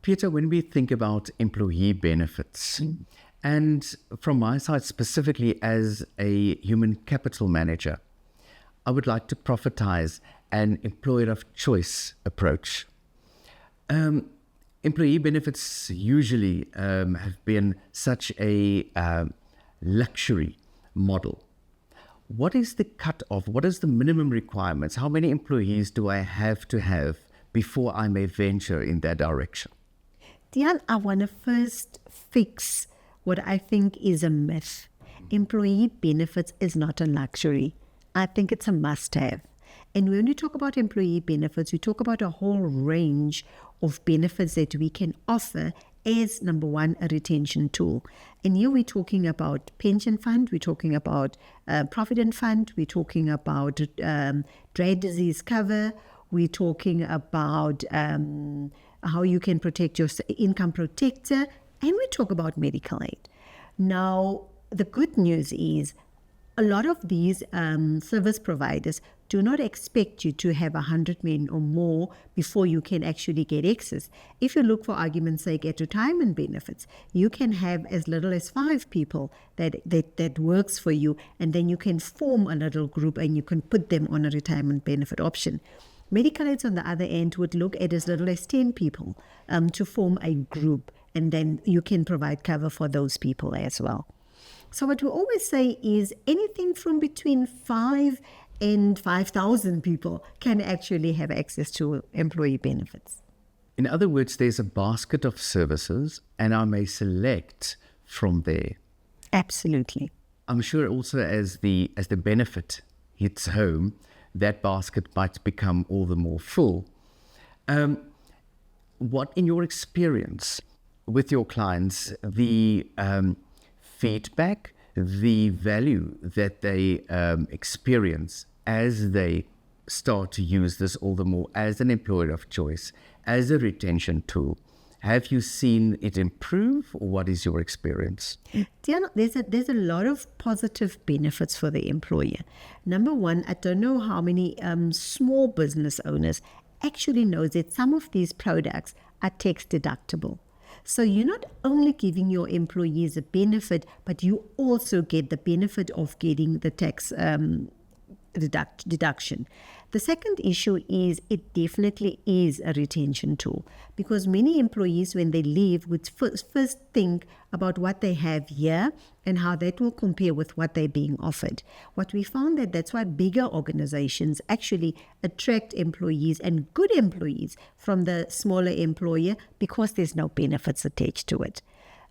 Peter, when we think about employee benefits, and from my side specifically as a human capital manager, I would like to profitize an employer of choice approach. Employee benefits usually have been such a luxury model. What is the cutoff? What is the minimum requirements? How many employees do I have to have before I may venture in that direction? Tiaan, I want to first fix what I think is a myth. Employee benefits is not a luxury. I think it's a must-have. And when we talk about employee benefits, we talk about a whole range of benefits that we can offer as, number one, a retention tool. And here we're talking about pension fund, we're talking about provident fund, we're talking about dread disease cover, we're talking about how you can protect your income protector, and we talk about medical aid. Now, the good news is a lot of these service providers do not expect you to have 100 men or more before you can actually get access. If you look, for argument's sake, at retirement benefits, you can have as little as 5 people that works for you, and then you can form a little group and you can put them on a retirement benefit option. Medical aids, on the other end, would look at as little as 10 people to form a group, and then you can provide cover for those people as well. So what we always say is anything from between 5 and 5,000 people can actually have access to employee benefits. In other words, there's a basket of services and I may select from there. Absolutely. I'm sure also as the benefit hits home, that basket might become all the more full. What, in your experience with your clients, the feedback, the value that they experience as they start to use this all the more as an employer of choice, as a retention tool? Have you seen it improve, or what is your experience? Tiaan, there's a lot of positive benefits for the employer. Number one, I don't know how many small business owners actually know that some of these products are tax deductible. So you're not only giving your employees a benefit, but you also get the benefit of getting the tax deduction. The second issue is it definitely is a retention tool, because many employees, when they leave, would first think about what they have here and how that will compare with what they're being offered. What we found that's why bigger organizations actually attract employees, and good employees, from the smaller employer, because there's no benefits attached to it.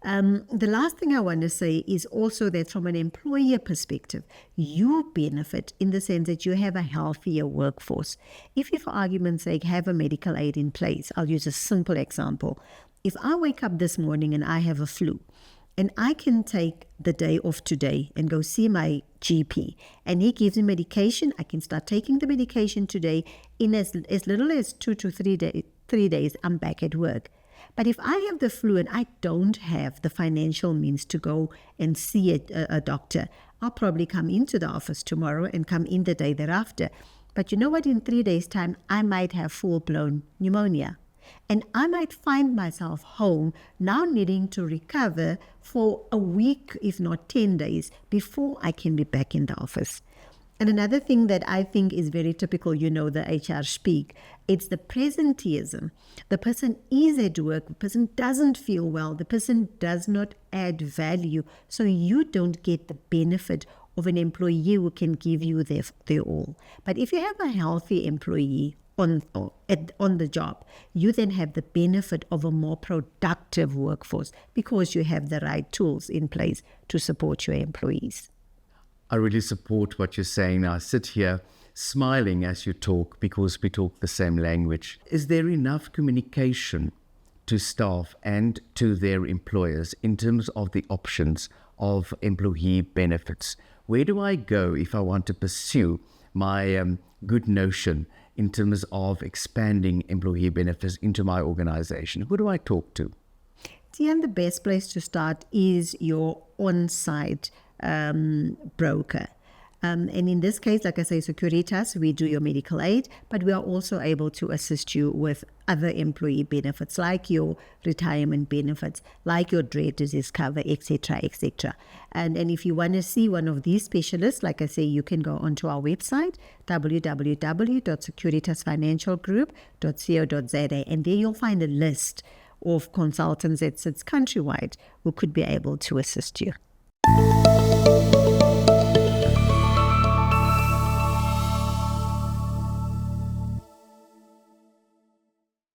The last thing I want to say is also that from an employer perspective, you benefit in the sense that you have a healthier workforce. If you, for argument's sake, have a medical aid in place, I'll use a simple example. If I wake up this morning and I have a flu, and I can take the day off today and go see my GP, and he gives me medication, I can start taking the medication today. In as little as 2 to 3 days, I'm back at work. But if I have the flu and I don't have the financial means to go and see a doctor, I'll probably come into the office tomorrow and come in the day thereafter. But you know what? In 3 days' time, I might have full-blown pneumonia. And I might find myself home now needing to recover for a week, if not 10 days, before I can be back in the office. And another thing that I think is very typical, the HR speak, it's the presenteeism. The person is at work, the person doesn't feel well, the person does not add value, so you don't get the benefit of an employee who can give you their all. But if you have a healthy employee on the job, you then have the benefit of a more productive workforce because you have the right tools in place to support your employees. I really support what you're saying. I sit here smiling as you talk because we talk the same language. Is there enough communication to staff and to their employers in terms of the options of employee benefits? Where do I go if I want to pursue my good notion in terms of expanding employee benefits into my organization? Who do I talk to? Tiaan, the best place to start is your on-site broker. And in this case, like I say, Securitas, we do your medical aid, but we are also able to assist you with other employee benefits, like your retirement benefits, like your dread disease cover, etc., etc. And if you want to see one of these specialists, like I say, you can go onto our website, www.securitasfinancialgroup.co.za, and there you'll find a list of consultants that sits countrywide who could be able to assist you.